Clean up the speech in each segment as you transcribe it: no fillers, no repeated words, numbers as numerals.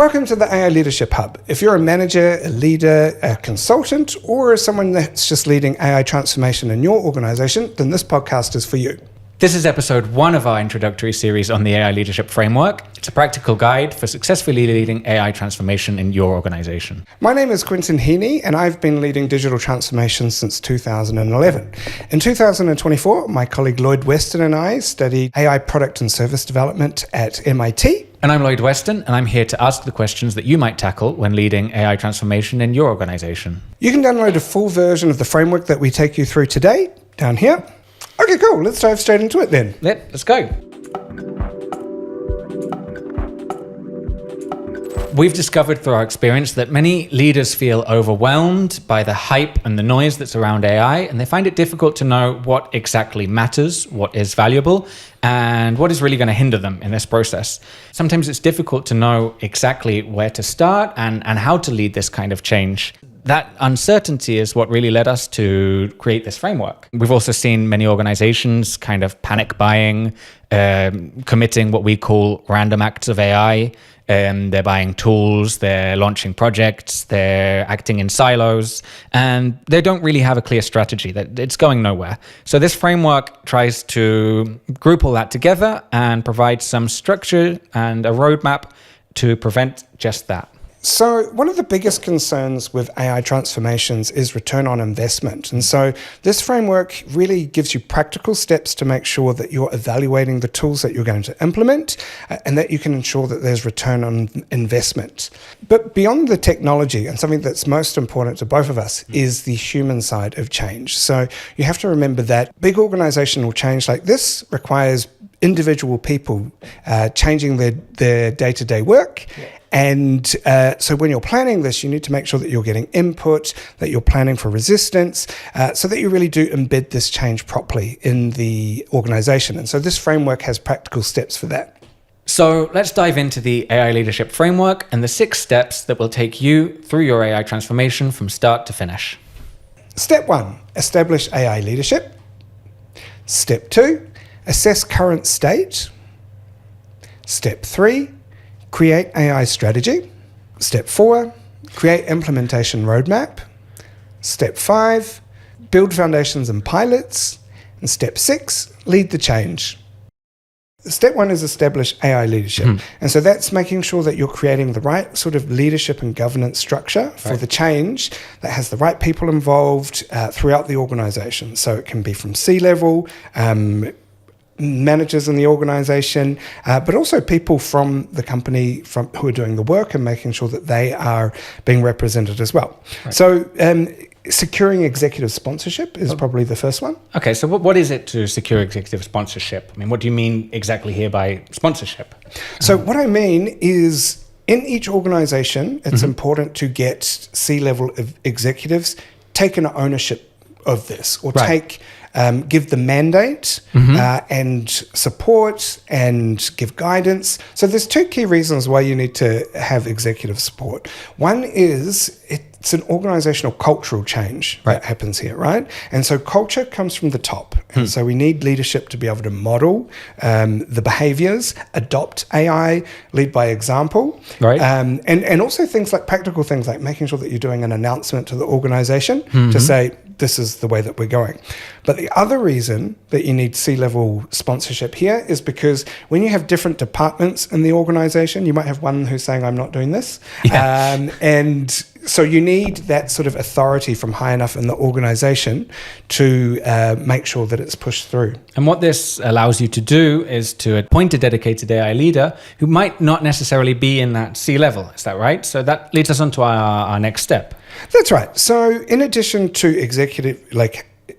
Welcome to the AI Leadership Hub. If you're a manager, a leader, a consultant, or someone that's just leading AI transformation in your organization, then this podcast is for you. This is episode 1 of our introductory series on the AI Leadership Framework. It's a practical guide for successfully leading AI transformation in your organization. My name is Quentin Heaney, and I've been leading digital transformation since 2011. In 2024, my colleague Lloyd Weston and I studied AI product and service development at MIT. And I'm Lloyd Weston, and I'm here to ask the questions that you might tackle when leading AI transformation in your organization. You can download a full version of the framework that we take you through today down here. Okay, cool. Let's dive straight into it then. Let's go. We've discovered through our experience that many leaders feel overwhelmed by the hype and the noise that's around AI, and they find it difficult to know what exactly matters, what is valuable, and what is really going to hinder them in this process. Sometimes it's difficult to know exactly where to start and how to lead this kind of change. That uncertainty is what really led us to create this framework. We've also seen many organizations kind of panic buying, committing what we call random acts of AI. They're buying tools, they're launching projects, they're acting in silos, and they don't really have a clear strategy. That it's going nowhere. So this framework tries to group all that together and provide some structure and a roadmap to prevent just that. So one of the biggest concerns with AI transformations is return on investment. And so this framework really gives you practical steps to make sure that you're evaluating the tools that you're going to implement and that you can ensure that there's return on investment. But beyond the technology, and something that's most important to both of us, is the human side of change. So you have to remember that big organizational change like this requires individual people changing their day-to-day work. And so when you're planning this, you need to make sure that you're getting input, that you're planning for resistance, so that you really do embed this change properly in the organization. And so this framework has practical steps for that. So let's dive into the AI Leadership Framework and the 6 steps that will take you through your AI transformation from start to finish. Step 1, establish AI leadership. Step 2, assess current state. Step 3, create AI strategy. Step 4, create implementation roadmap. Step 5, build foundations and pilots. And step 6, lead the change. Step 1 is establish AI leadership. And so that's making sure that you're creating the right sort of leadership and governance structure for the change that has the right people involved throughout the organization. So it can be from C-level, managers in the organization, but also people from the company who are doing the work and making sure that they are being represented as well. Right. So securing executive sponsorship is probably the first one. Okay, so what is it to secure executive sponsorship? I mean, what do you mean exactly here by sponsorship? So what I mean is in each organization, it's important to get C-level executives taking ownership of this or give the mandate and support and give guidance. So there's 2 key reasons why you need to have executive support. One is it's an organizational cultural change that happens here, right? And so culture comes from the top. And so we need leadership to be able to model the behaviors, adopt AI, lead by example. Right. And also practical things like making sure that you're doing an announcement to the organization to say, this is the way that we're going. But the other reason that you need C-level sponsorship here is because when you have different departments in the organization, you might have one who's saying, I'm not doing this. Yeah. And so you need that sort of authority from high enough in the organization to make sure that it's pushed through. And what this allows you to do is to appoint a dedicated AI leader who might not necessarily be in that C-level. Is that right? So that leads us on to our next step. That's right. So in addition to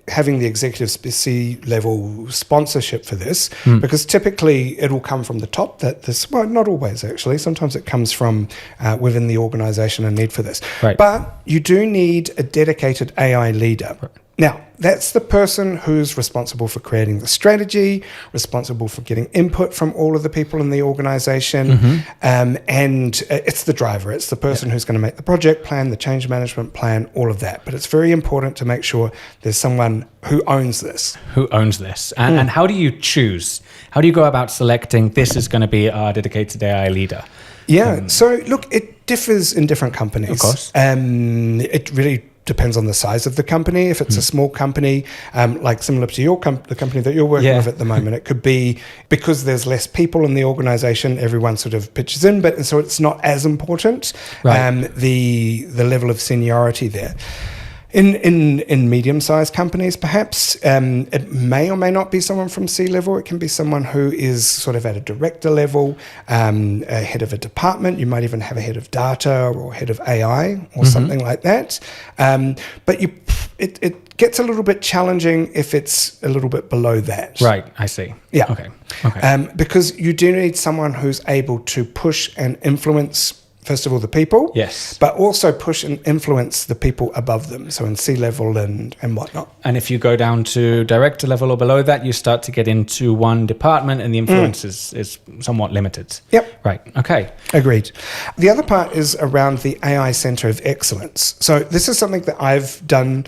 having the executive C-level sponsorship for this, because typically it'll come from the top, not always actually, sometimes it comes from within the organization, a need for this. Right. But you do need a dedicated AI leader. Right. Now, that's the person who's responsible for creating the strategy, responsible for getting input from all of the people in the organization, and it's the driver. It's the person who's going to make the project plan, the change management plan, all of that. But it's very important to make sure there's someone who owns this. And, and how do you choose? How do you go about selecting this is going to be our dedicated AI leader? Yeah. So look, it differs in different companies. Of course. It really depends on the size of the company. If it's a small company, like similar to the company that you're working with at the moment, it could be because there's less people in the organization, everyone sort of pitches in, but so it's not as important, the level of seniority there. In medium-sized companies, perhaps, it may or may not be someone from C-level. It can be someone who is sort of at a director level, a head of a department. You might even have a head of data or head of AI or something like that. But it gets a little bit challenging if it's a little bit below that. Right, I see. Yeah. Okay. Because you do need someone who's able to push and influence, first of all, the people, yes, but also push and influence the people above them, so in C-level and whatnot. And if you go down to director level or below that, you start to get into one department and the influence is somewhat limited. Yep. Right, okay. Agreed. The other part is around the AI Centre of Excellence. So this is something that I've done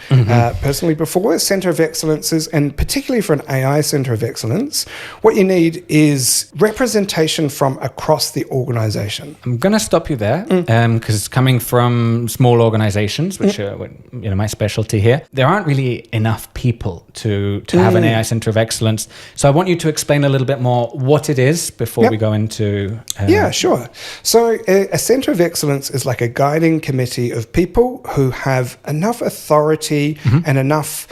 personally before. Centre of Excellence is, and particularly for an AI Centre of Excellence, what you need is representation from across the organisation. I'm going to stop you there because coming from small organizations, which are my specialty here, there aren't really enough people to have an AI Center of Excellence. So I want you to explain a little bit more what it is before we go into... Yeah, sure. So a Center of Excellence is like a guiding committee of people who have enough authority and enough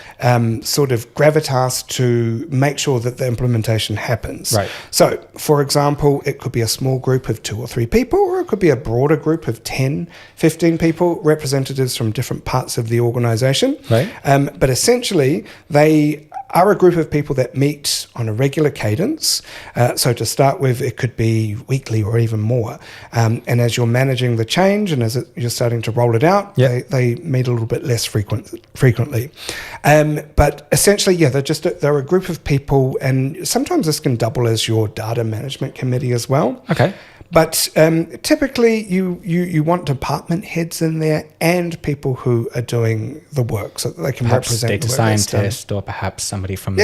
sort of gravitas to make sure that the implementation happens. Right. So, for example, it could be a small group of 2 or 3 people, or it could be a broader group of 10, 15 people, representatives from different parts of the organization. Right. But essentially, they are a group of people that meet on a regular cadence. So to start with, it could be weekly or even more. And as you're managing the change and as you're starting to roll it out, they meet a little bit less frequently. But essentially, they're a group of people, and sometimes this can double as your data management committee as well. Okay. But typically, you want department heads in there and people who are doing the work, so that they can perhaps represent data the work scientist, or perhaps somebody from...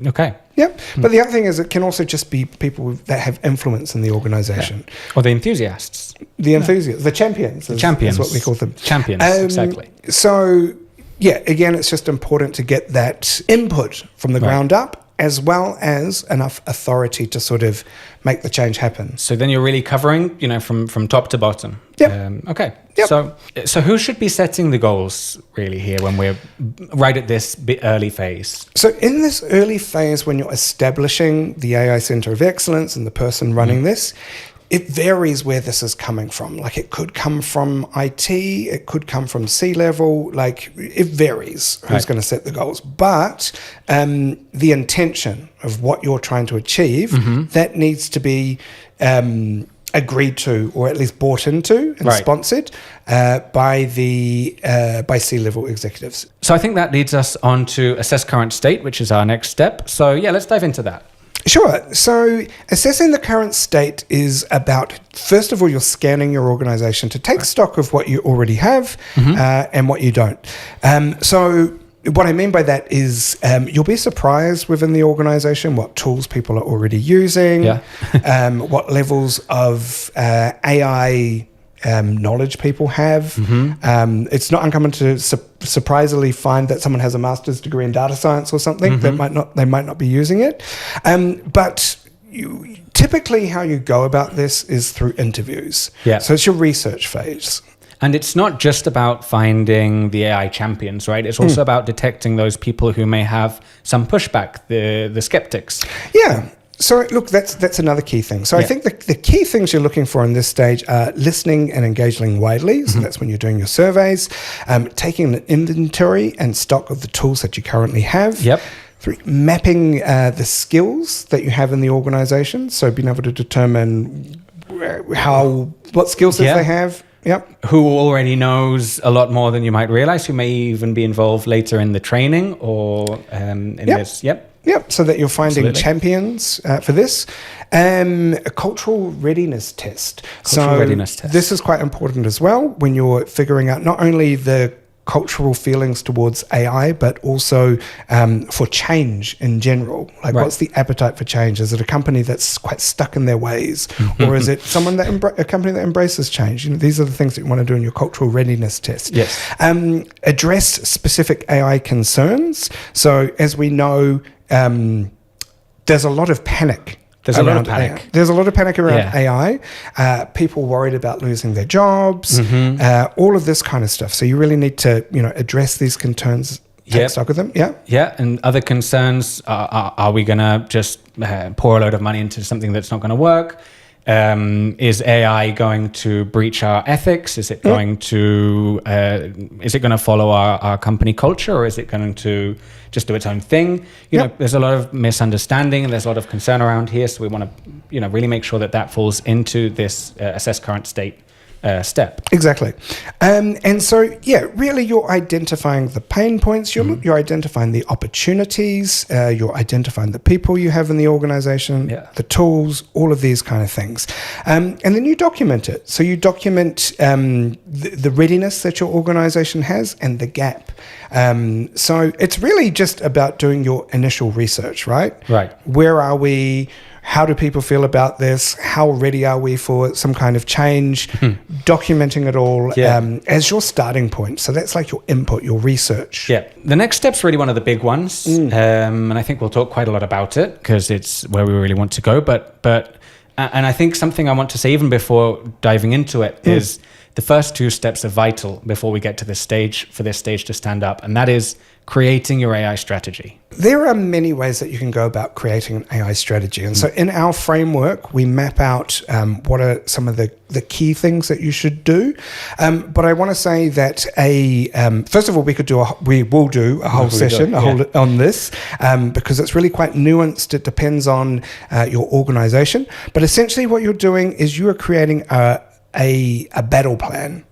Okay. Yep. But the other thing is, it can also just be people that have influence in the organisation. Yeah. Or the enthusiasts. The enthusiasts, the champions. Champions. Is what we call them. Champions, exactly. So, again, it's just important to get that input from the ground up, as well as enough authority to sort of make the change happen. So then you're really covering, from top to bottom. Yep. Okay. Yep. So who should be setting the goals really here when we're right at this early phase? So in this early phase, when you're establishing the AI Center of Excellence and the person running this, it varies where this is coming from. Like, it could come from IT, it could come from C-level, like it varies who's going to set the goals. But the intention of what you're trying to achieve, that needs to be agreed to, or at least bought into and sponsored by C-level executives. So I think that leads us on to assess current state, which is our next step. So let's dive into that. Sure. So assessing the current state is about, first of all, you're scanning your organization to take stock of what you already have and what you don't. So what I mean by that is you'll be surprised within the organization what tools people are already using, what levels of AI knowledge people have. It's not uncommon to surprisingly find that someone has a master's degree in data science or something. They might not be using it. But typically how you go about this is through interviews. So it's your research phase. And it's not just about finding the AI champions, right? It's also about detecting those people who may have some pushback, the skeptics. Yeah. So look, that's another key thing. So I think the key things you're looking for in this stage are listening and engaging widely. So that's when you're doing your surveys, taking an inventory and stock of the tools that you currently have. Through mapping the skills that you have in the organization. So being able to determine what skill sets they have. Who already knows a lot more than you might realize, who may even be involved later in the training or in this. So that you're finding champions for this. A cultural readiness test. This is quite important as well when you're figuring out not only the cultural feelings towards AI, but also for change in general. Like, what's the appetite for change? Is it a company that's quite stuck in their ways, or is it someone that a company that embraces change? These are the things that you want to do in your cultural readiness test. Yes. Address specific AI concerns. So, as we know, there's a lot of panic. There's a lot of panic around AI. People worried about losing their jobs, all of this kind of stuff. So you really need to, address these concerns. Take stock of them. Yeah. And other concerns are we going to just pour a load of money into something that's not going to work? Is AI going to breach our ethics? Is it going to follow our company culture, or is it going to just do its own thing? There's a lot of misunderstanding and there's a lot of concern around here. So we want to, really make sure that falls into this assess current state step. Exactly. And so, really you're identifying the pain points, you're identifying the opportunities, you're identifying the people you have in the organization, the tools, all of these kind of things. And then you document it. So you document the readiness that your organization has and the gap. So it's really just about doing your initial research, right? Right. Where are we? How do people feel about this? How ready are we for some kind of change? Documenting it all as your starting point. So that's like your input, your research. Yeah. The next step's really one of the big ones. And I think we'll talk quite a lot about it because it's where we really want to go. But I think something I want to say even before diving into it is the first two steps are vital before we get to this stage, for this stage to stand up. And that is creating your AI strategy. There are many ways that you can go about creating an AI strategy. And so in our framework, we map out what are some of the key things that you should do. But I want to say that first of all, we will do a whole session on this because it's really quite nuanced. It depends on your organization. But essentially what you're doing is you are creating a battle plan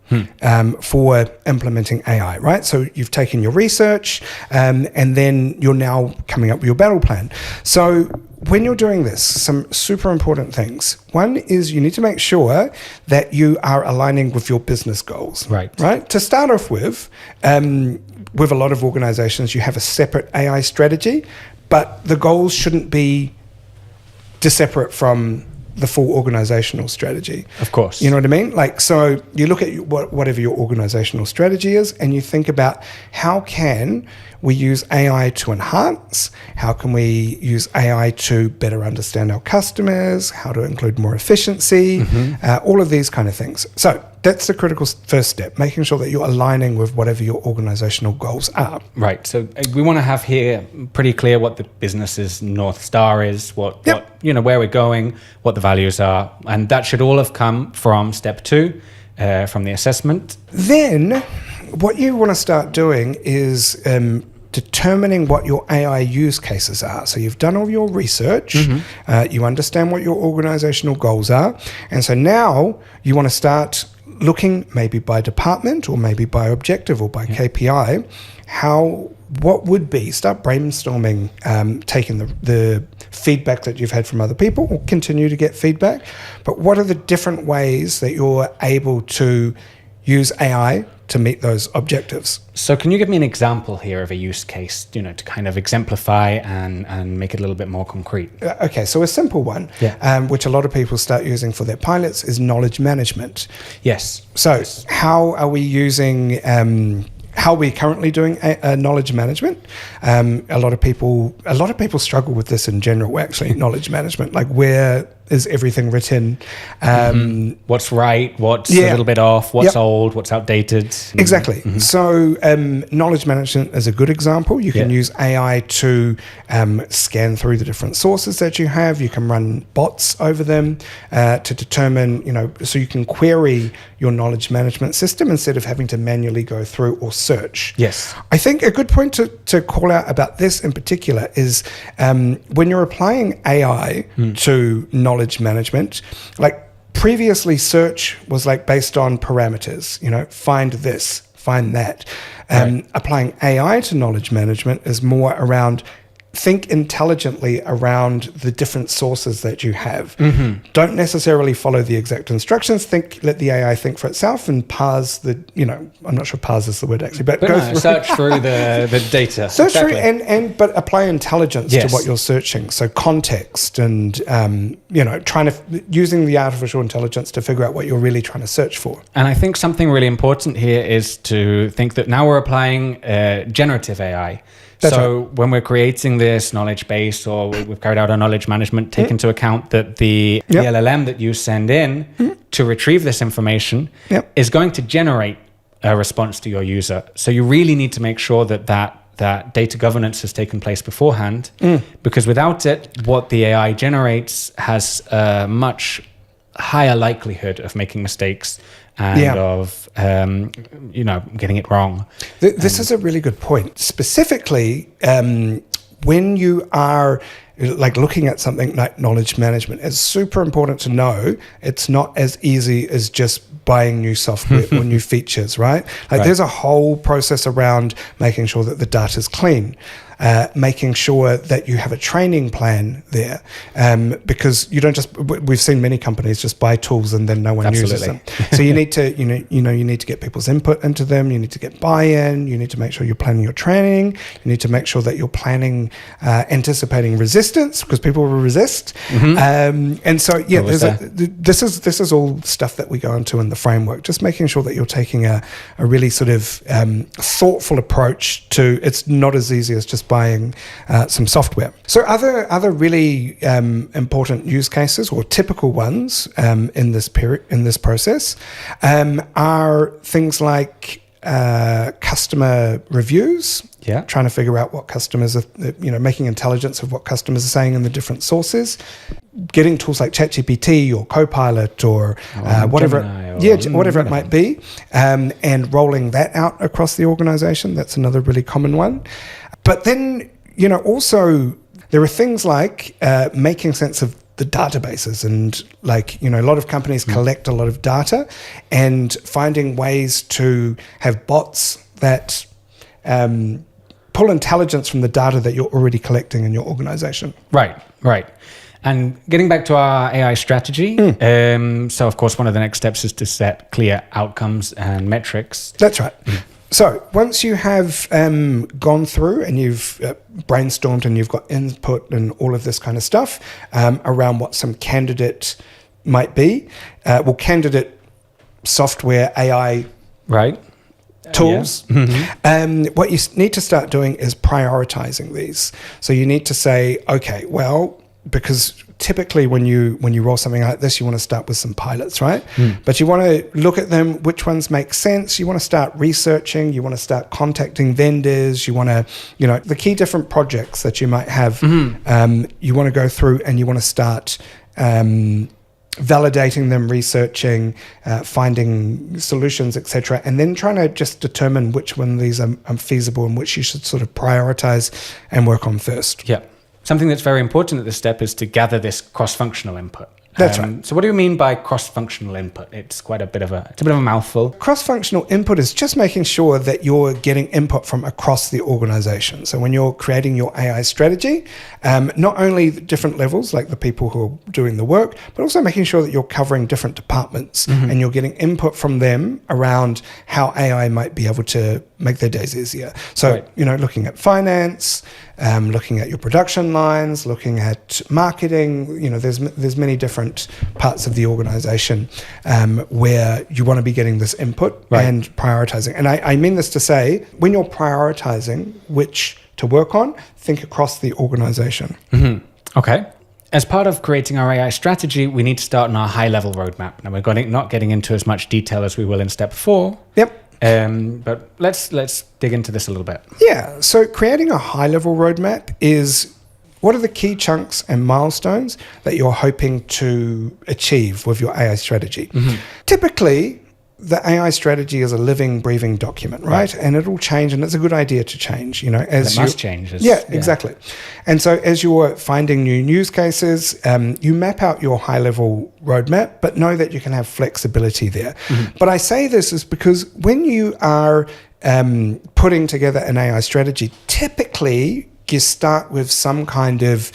for implementing AI, right? So you've taken your research and then you're now coming up with your battle plan. So when you're doing this, some super important things. One is you need to make sure that you are aligning with your business goals. Right. To start off with a lot of organizations, you have a separate AI strategy, but the goals shouldn't be separate from the full organizational strategy. Of course. You know what I mean? Like, so you look at whatever your organizational strategy is and you think about how can we use AI to enhance? How can we use AI to better understand our customers? How to include more efficiency? All of these kind of things. So that's the critical first step, making sure that you're aligning with whatever your organizational goals are. Right. So we want to have here pretty clear what the business's North Star is, what where we're going, what the values are. And that should all have come from step 2, from the assessment. Then what you want to start doing is determining what your AI use cases are. So you've done all your research, you understand what your organizational goals are, and so now you want to start looking maybe by department or maybe by objective or by KPI, start brainstorming, taking the feedback that you've had from other people, or continue to get feedback, but what are the different ways that you're able to use AI to meet those objectives? So can you give me an example here of a use case, to kind of exemplify and make it a little bit more concrete? Okay, so a simple one, which a lot of people start using for their pilots, is knowledge management. Yes. So how are we using... how are we currently doing knowledge management? A lot of people struggle with this in general, actually, knowledge management. Like, where is everything written? What's right? What's a little bit off? What's old? What's outdated? Exactly. So knowledge management is a good example. You can use AI to scan through the different sources that you have. You can run bots over them to determine, so you can query your knowledge management system instead of having to manually go through or search. Yes. I think a good point to call out about this in particular is when you're applying AI to knowledge management, like previously search was like based on parameters, find this, find that. Applying AI to knowledge management is more around think intelligently around the different sources that you have. Don't necessarily follow the exact instructions. Let the AI think for itself and parse the, I'm not sure parse is the word actually, but go through. Search through the data. Search through but apply intelligence to what you're searching. So context and, using the artificial intelligence to figure out what you're really trying to search for. And I think something really important here is to think that now we're applying generative AI. That's so right. when we're creating this knowledge base or we've carried out our knowledge management, take into account that the LLM that you send in to retrieve this information is going to generate a response to your user. So you really need to make sure that data governance has taken place beforehand, because without it, what the AI generates has a much higher likelihood of making mistakes and of getting it wrong. This is a really good point. Specifically, when you are looking at something like knowledge management, it's super important to know it's not as easy as just buying new software or new features, right? There's a whole process around making sure that the data is clean, making sure that you have a training plan there, because you don't we've seen many companies just buy tools and then no one uses them. So you need to, you need to get people's input into them. You need to get buy-in. You need to make sure you're planning your training. You need to make sure that you're planning, anticipating resistance, because people will resist. And so, this is all stuff that we go into in the framework, just making sure that you're taking a really sort of thoughtful approach to, it's not as easy as just buying some software. So other really important use cases or typical ones in this process are things like customer reviews. Trying to figure out what customers are, making intelligence of what customers are saying in the different sources. Getting tools like ChatGPT or Copilot or whatever, whatever it might be, and rolling that out across the organization. That's another really common one. But then, also there are things like making sense of the databases, and a lot of companies collect a lot of data, and finding ways to have bots that pull intelligence from the data that you're already collecting in your organization. Right. And getting back to our AI strategy, so of course one of the next steps is to set clear outcomes and metrics. That's right. So once you have gone through and you've brainstormed and you've got input and all of this kind of stuff around what some candidate might be, candidate software, AI tools, what you need to start doing is prioritizing these. So you need to say, okay, well, because typically when you roll something like this, you want to start with some pilots, right? But you want to look at them, which ones make sense. You want to start researching. You want to start contacting vendors. You want to, the key different projects that you might have, you want to go through and you want to start validating them, researching, finding solutions, etc., and then trying to just determine which one of these are feasible and which you should sort of prioritize and work on first. Yeah. Something that's very important at this step is to gather this cross-functional input. That's right. So what do you mean by cross-functional input? It's quite a bit of a mouthful. Cross-functional input is just making sure that you're getting input from across the organization. So when you're creating your AI strategy, not only the different levels, like the people who are doing the work, but also making sure that you're covering different departments and you're getting input from them around how AI might be able to make their days easier. So, looking at finance, looking at your production lines, looking at marketing, there's many different parts of the organization where you want to be getting this input and prioritizing. And I mean this to say, when you're prioritizing which to work on, think across the organization. Okay. As part of creating our AI strategy, we need to start on our high-level roadmap. Now, we're not getting into as much detail as we will in step 4. But let's dig into this a little bit. Yeah. So creating a high-level roadmap is, what are the key chunks and milestones that you're hoping to achieve with your AI strategy? Typically, the AI strategy is a living, breathing document, right? And it'll change, and it's a good idea to change, as it must change. Exactly. And so as you're finding new use cases, you map out your high-level roadmap, but know that you can have flexibility there. But I say this is because when you are putting together an AI strategy, typically you start with some kind of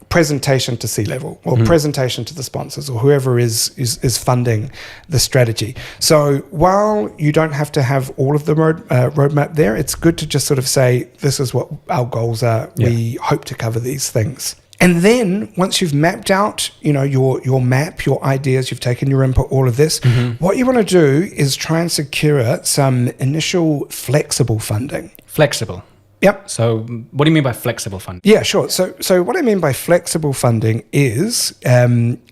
presentation to C-level or presentation to the sponsors or whoever is funding the strategy. So while you don't have to have all of the roadmap there, it's good to just sort of say, this is what our goals are. Yeah. We hope to cover these things. And then once you've mapped out, your map, your ideas, you've taken your input, all of this, what you want to do is try and secure some initial flexible funding. Flexible. Yep. So what do you mean by flexible funding? Yeah, sure. So what I mean by flexible funding is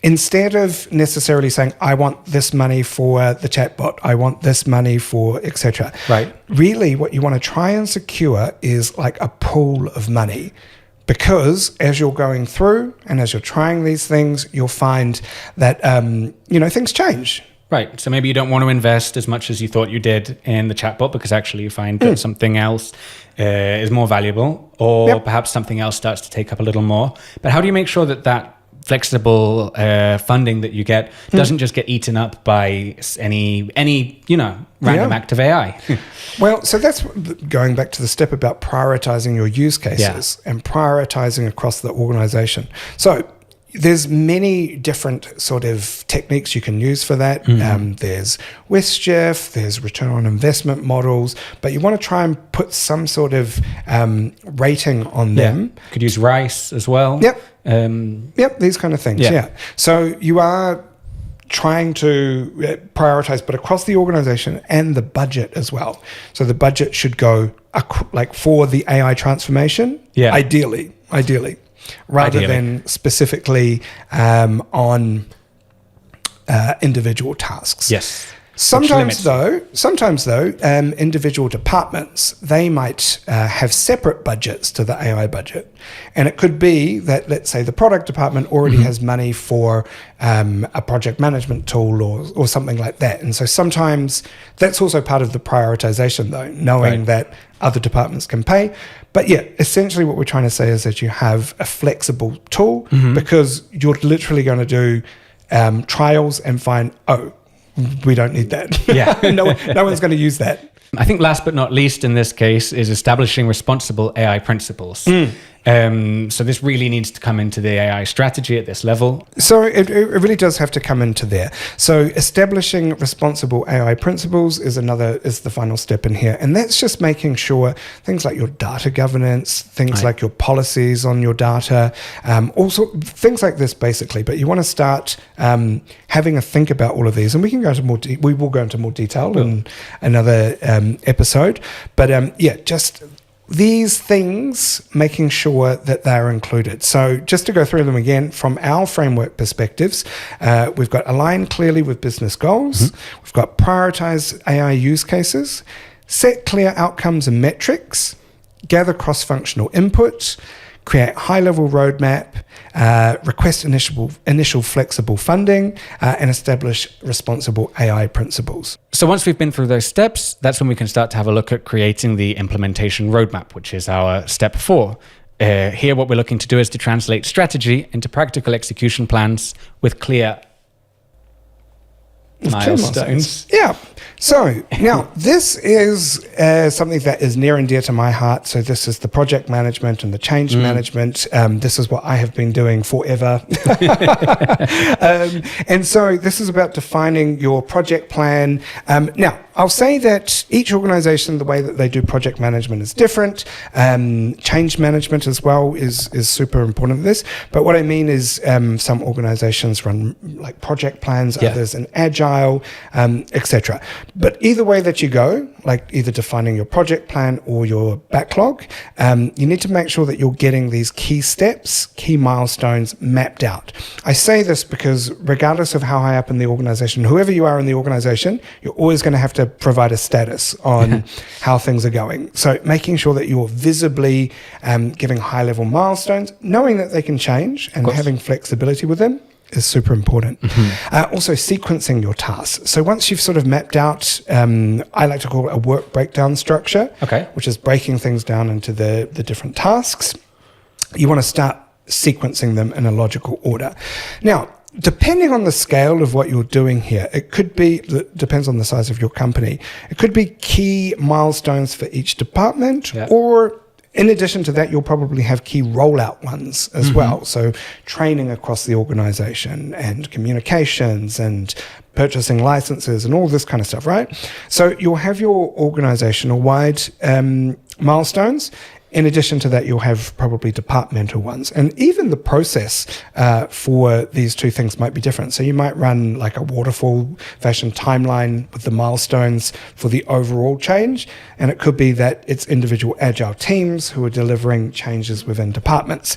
instead of necessarily saying, I want this money for the chatbot, I want this money for etc. Right. Really what you want to try and secure is like a pool of money. Because as you're going through and as you're trying these things, you'll find that, things change. Right. So maybe you don't want to invest as much as you thought you did in the chatbot because actually you find that something else is more valuable, or perhaps something else starts to take up a little more. But how do you make sure that flexible funding that you get doesn't just get eaten up by any random act of AI? Well, so that's going back to the step about prioritizing your use cases and prioritizing across the organization. So there's many different sort of techniques you can use for that. There's WestJeff, there's return on investment models, but you want to try and put some sort of rating on them. Could use RICE as well. Yep, these kind of things, yeah. So you are trying to prioritize, but across the organization and the budget as well. So the budget should go like for the AI transformation, ideally. Rather than specifically on individual tasks. Yes. Sometimes though, individual departments, they might have separate budgets to the AI budget. And it could be that, let's say, the product department already has money for a project management tool or something like that. And so sometimes that's also part of the prioritization, though, knowing that other departments can pay. But yeah, essentially what we're trying to say is that you have a flexible tool because you're literally going to do trials and find, we don't need that. Yeah. no one's going to use that. I think last but not least in this case is establishing responsible AI principles. So this really needs to come into the AI strategy at this level. So it really does have to come into there. So establishing responsible AI principles is the final step in here. And that's just making sure things like your data governance, things like your policies on your data, also things like this basically. But you want to start having a think about all of these. And we can go into we will go into more detail in another episode. But just these things, making sure that they're included. So just to go through them again, from our framework perspectives, we've got align clearly with business goals. We've got prioritize AI use cases, set clear outcomes and metrics, gather cross-functional input, create high-level roadmap, request initial flexible funding, and establish responsible AI principles. So once we've been through those steps, that's when we can start to have a look at creating the implementation roadmap, which is our step 4. Here, what we're looking to do is to translate strategy into practical execution plans with clear milestones. Yeah. So now this is something that is near and dear to my heart. So this is the project management and the change management. This is what I have been doing forever. And so this is about defining your project plan. Now, I'll say that each organization, the way that they do project management is different. Change management as well is super important for this. But what I mean is some organizations run like project plans, others in agile, etc. But either way that you go, like either defining your project plan or your backlog, you need to make sure that you're getting these key steps, key milestones mapped out. I say this because regardless of how high up in the organization, whoever you are in the organization, you're always going to have to provide a status on how things are going. So making sure that you're visibly giving high-level milestones, knowing that they can change and having flexibility with them is super important. Also sequencing your tasks. So once you've sort of mapped out, I like to call it a work breakdown structure, which is breaking things down into the different tasks. You want to start sequencing them in a logical order. Now, depending on the scale of what you're doing here, it could be, depends on the size of your company, it could be key milestones for each department, or In addition to that, you'll probably have key rollout ones as well. So training across the organization and communications and purchasing licenses and all this kind of stuff, right? So you'll have your organizational wide milestones. In addition to that, you'll have probably departmental ones. And even the process for these two things might be different. So you might run like a waterfall fashion timeline with the milestones for the overall change. And it could be that it's individual agile teams who are delivering changes within departments.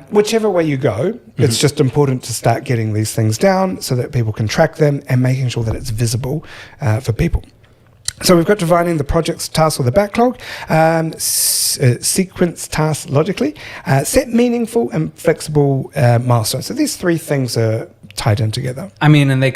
Whichever way you go, it's just important to start getting these things down so that people can track them and making sure that it's visible for people. So we've got dividing the projects, tasks, or the backlog, sequence tasks logically, set meaningful and flexible milestones. So these three things are tied in together. I mean, and they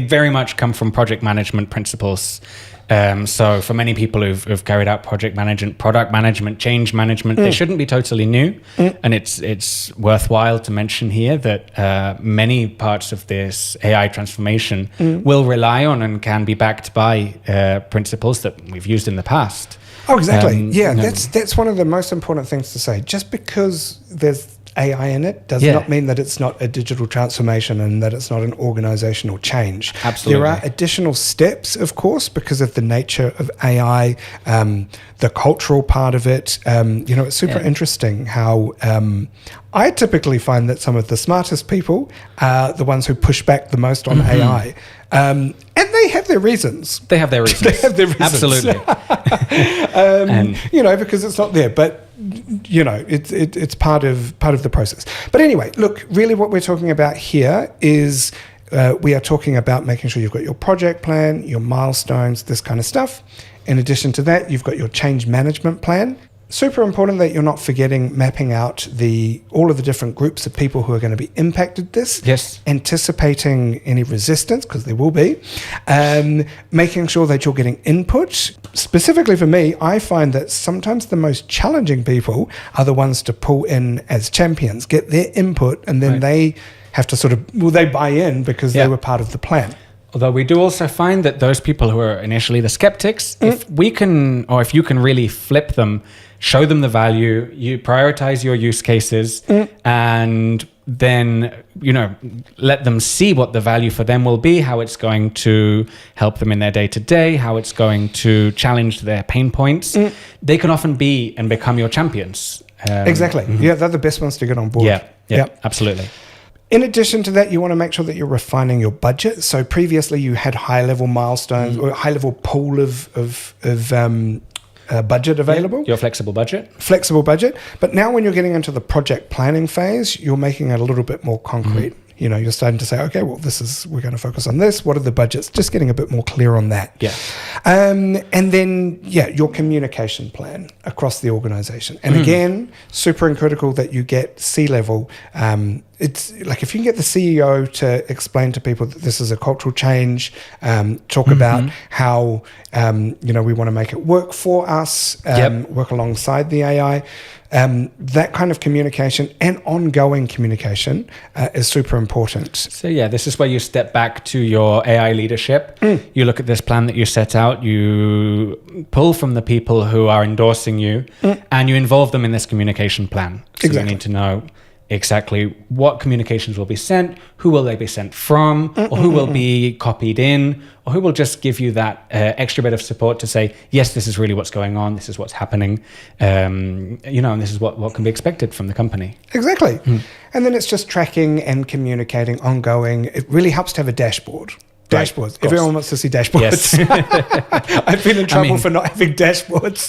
very much come from project management principles. So for many people who've carried out project management, product management, change management, they shouldn't be totally new. And it's worthwhile to mention here that many parts of this AI transformation will rely on and can be backed by principles that we've used in the past. Oh, exactly. That's one of the most important things to say. Just because there's AI in it does not mean that it's not a digital transformation and that it's not an organizational change. Absolutely. There are additional steps, of course, because of the nature of AI, the cultural part of it. It's super interesting how I typically find that some of the smartest people are the ones who push back the most on AI. And they have their reasons. They have their reasons. Absolutely. Because it's not there. But it's part of the process. But anyway, look, really what we're talking about here is we are talking about making sure you've got your project plan, your milestones, this kind of stuff. In addition to that, you've got your change management plan. Super important that you're not forgetting mapping out all of the different groups of people who are going to be impacted this. Yes. Anticipating any resistance, because there will be. Making sure that you're getting input. Specifically for me, I find that sometimes the most challenging people are the ones to pull in as champions, get their input, and then they have to they buy in because they were part of the plan. Although we do also find that those people who are initially the skeptics, if you can really flip them, show them the value, you prioritize your use cases, and then, let them see what the value for them will be, how it's going to help them in their day-to-day, how it's going to challenge their pain points. They can often be and become your champions. Exactly. Yeah, they're the best ones to get on board. Yeah, absolutely. In addition to that, you want to make sure that you're refining your budget. So previously you had high-level milestones or high-level pool of budget available. Your flexible budget. Flexible budget. But now when you're getting into the project planning phase, you're making it a little bit more concrete. You're starting to say, okay, well, we're going to focus on this. What are the budgets? Just getting a bit more clear on that. Yeah. And then, your communication plan across the organization. And again, super critical that you get C-level. It's like if you can get the CEO to explain to people that this is a cultural change, talk about how, we want to make it work for us, work alongside the AI. That kind of communication and ongoing communication is super important. So this is where you step back to your AI leadership. You look at this plan that you set out, you pull from the people who are endorsing you, and you involve them in this communication plan. So you need to know exactly what communications will be sent, who will they be sent from, or who will be copied in, or who will just give you that extra bit of support to say, yes, this is really what's going on, this is what's happening, and this is what can be expected from the company. Exactly. And then it's just tracking and communicating ongoing. It really helps to have a dashboard. Dashboards. Everyone wants to see dashboards. Yes. I've been in trouble for not having dashboards.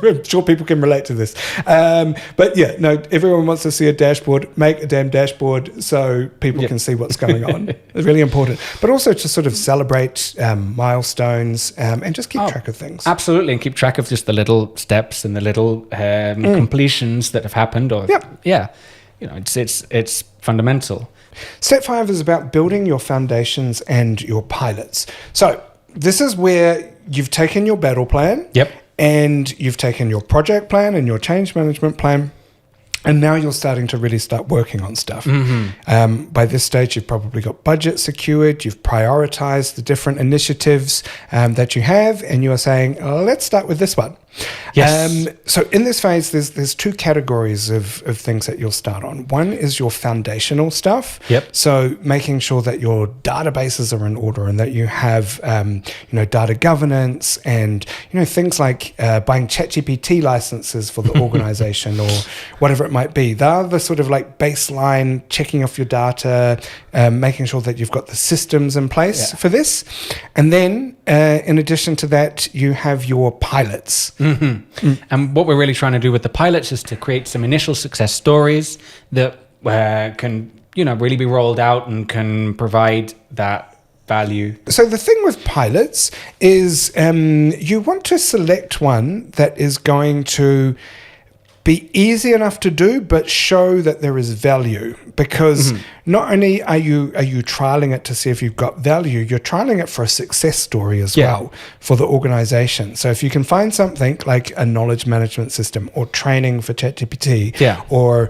I'm sure people can relate to this. But everyone wants to see a dashboard. Make a damn dashboard so people can see what's going on. It's really important. But also to sort of celebrate milestones and just keep track of things. Absolutely. And keep track of just the little steps and the little completions that have happened. It's fundamental. Step 5 is about building your foundations and your pilots. So this is where you've taken your battle plan and you've taken your project plan and your change management plan, and now you're starting to really start working on stuff. By this stage, you've probably got budget secured, you've prioritized the different initiatives that you have, and you are saying, let's start with this one. Yes. So in this phase, there's two categories of things that you'll start on. One is your foundational stuff. Yep. So making sure that your databases are in order and that you have, data governance and, things like buying ChatGPT licenses for the organization or whatever it might be. They're the sort of like baseline, checking off your data, making sure that you've got the systems in place for this. And then in addition to that, you have your pilots. And what we're really trying to do with the pilots is to create some initial success stories that can, really be rolled out and can provide that value. So the thing with pilots is you want to select one that is going to be easy enough to do, but show that there is value. Because not only are you trialing it to see if you've got value, you're trialing it for a success story as well for the organization. So if you can find something like a knowledge management system or training for ChatGPT, or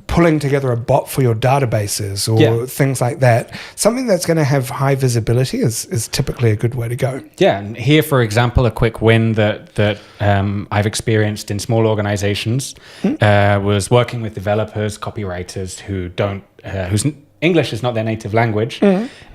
pulling together a bot for your databases or things like that, something that's going to have high visibility is typically a good way to go. Yeah, and here, for example, a quick win that I've experienced in small organizations was working with developers, copywriters whose English is not their native language,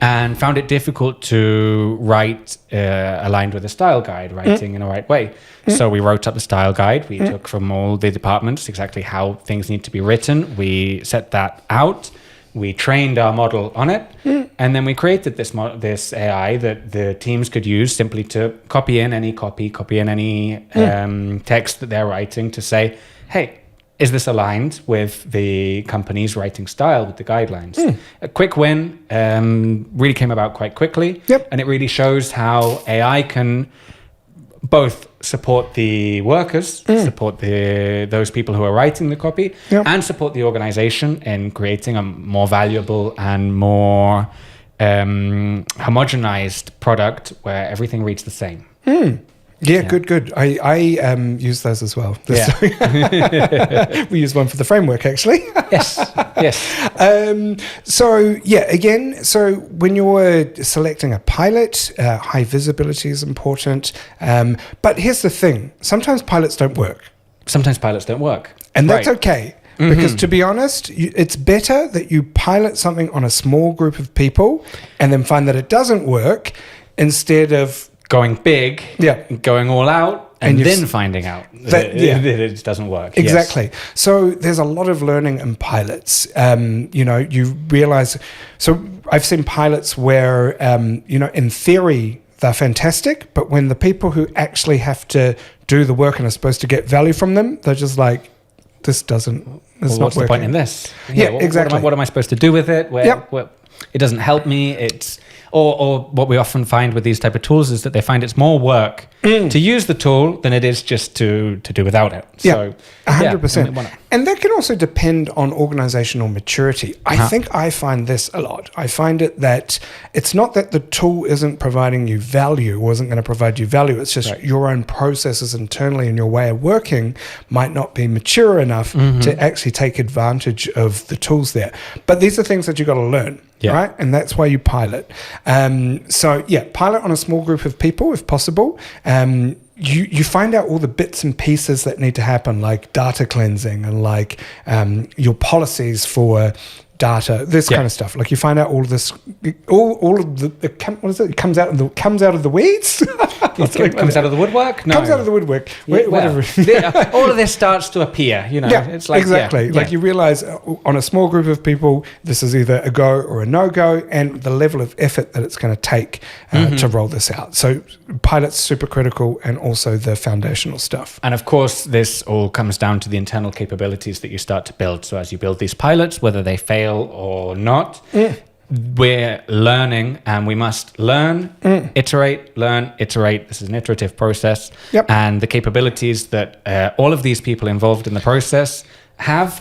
and found it difficult to write aligned with a style guide, writing in the right way. So we wrote up the style guide. We took from all the departments exactly how things need to be written. We set that out. We trained our model on it, and then we created this AI that the teams could use simply to copy in any text that they're writing to say, hey, is this aligned with the company's writing style, with the guidelines? A quick win, really came about quite quickly, and it really shows how AI can both support the workers, support those people who are writing the copy, and support the organization in creating a more valuable and more homogenized product where everything reads the same. Good. I use those as well. We use one for the framework, actually. Yes. So when you're selecting a pilot, high visibility is important. But here's the thing. Sometimes pilots don't work. And that's okay. Because to be honest, it's better that you pilot something on a small group of people and then find that it doesn't work instead of going big, going all out, and then finding out that it doesn't work. Exactly. Yes. So there's a lot of learning in pilots. You realize. So I've seen pilots where, in theory they're fantastic, but when the people who actually have to do the work and are supposed to get value from them, they're just like, this doesn't. It's not what's working. The point in this? Exactly. What am I supposed to do with it? It doesn't help me. It's or what we often find with these type of tools is that they find it's more work to use the tool than it is just to do without it. So 100%. And that can also depend on organizational maturity. I think I find this a lot. I find it that it's not that the tool isn't providing you value or isn't going to provide you value. It's just your own processes internally and your way of working might not be mature enough to actually take advantage of the tools there. But these are things that you've got to learn. Right? And that's why you pilot. Pilot on a small group of people if possible. You find out all the bits and pieces that need to happen, like data cleansing and like your policies for data, this kind of stuff. Like you find out all of this, all of the what is it? It comes out of the weeds. It comes out of the woodwork. Comes out of the woodwork. Whatever. All of this starts to appear. It's like exactly. Like you realize on a small group of people, this is either a go or a no go, and the level of effort that it's going to take to roll this out. So pilot's super critical, and also the foundational stuff. And of course, this all comes down to the internal capabilities that you start to build. So as you build these pilots, whether they fail or not, we're learning, and we must learn, iterate. This is an iterative process. And the capabilities that all of these people involved in the process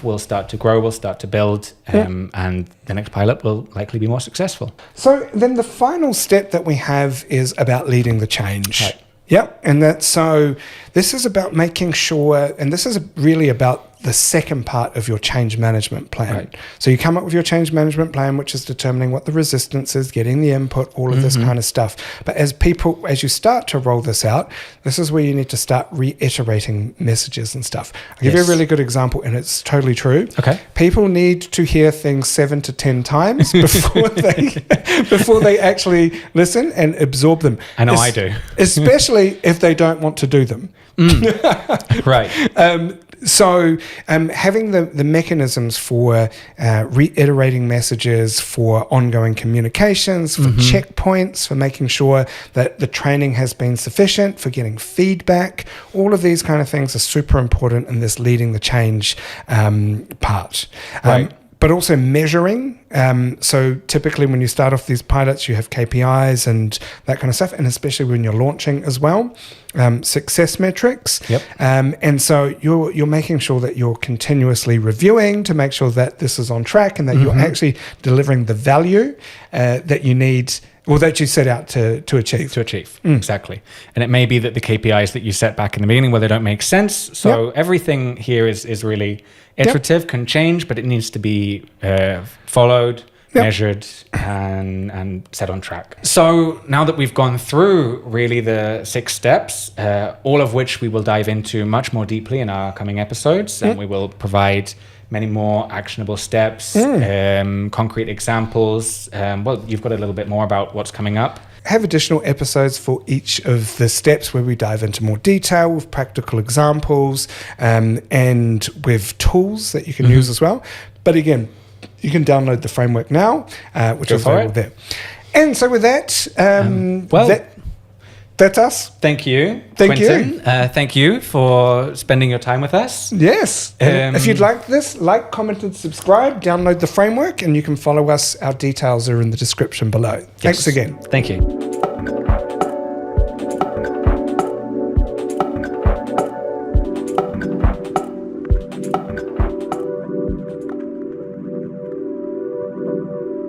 will start to grow, will start to build, and the next pilot will likely be more successful. So then the final step that we have is about leading the change. Right. And this is about making sure, and this is really about the second part of your change management plan. Right. So you come up with your change management plan, which is determining what the resistance is, getting the input, all of this kind of stuff. But as you start to roll this out, this is where you need to start reiterating messages and stuff. I'll give you a really good example, and it's totally true. Okay. People need to hear things 7 to 10 times before they actually listen and absorb them. I know I do. Especially if they don't want to do them. Right. So having the mechanisms for reiterating messages, for ongoing communications, for checkpoints, for making sure that the training has been sufficient, for getting feedback, all of these kind of things are super important in this leading the change part. Right. But also measuring. So typically when you start off these pilots, you have KPIs and that kind of stuff, and especially when you're launching as well, success metrics. Yep. And so you're making sure that you're continuously reviewing to make sure that this is on track and that you're actually delivering the value that you need, or that you set out to achieve. Exactly. And it may be that the KPIs that you set back in the beginning, well, they don't make sense. So everything here is really iterative, can change, but it needs to be followed, measured, and set on track. So now that we've gone through really the 6 steps, all of which we will dive into much more deeply in our coming episodes, and we will provide many more actionable steps, concrete examples. Well, you've got a little bit more about what's coming up. Have additional episodes for each of the steps where we dive into more detail with practical examples and with tools that you can use as well. But again, you can download the framework now, which is available there. And so with that, that's us. Thank you, Thank Quentin. you. Thank you for spending your time with us. Yes. If you'd like this, like, comment, and subscribe. Download the framework, and you can follow us. Our details are in the description below. Thanks again. Thank you.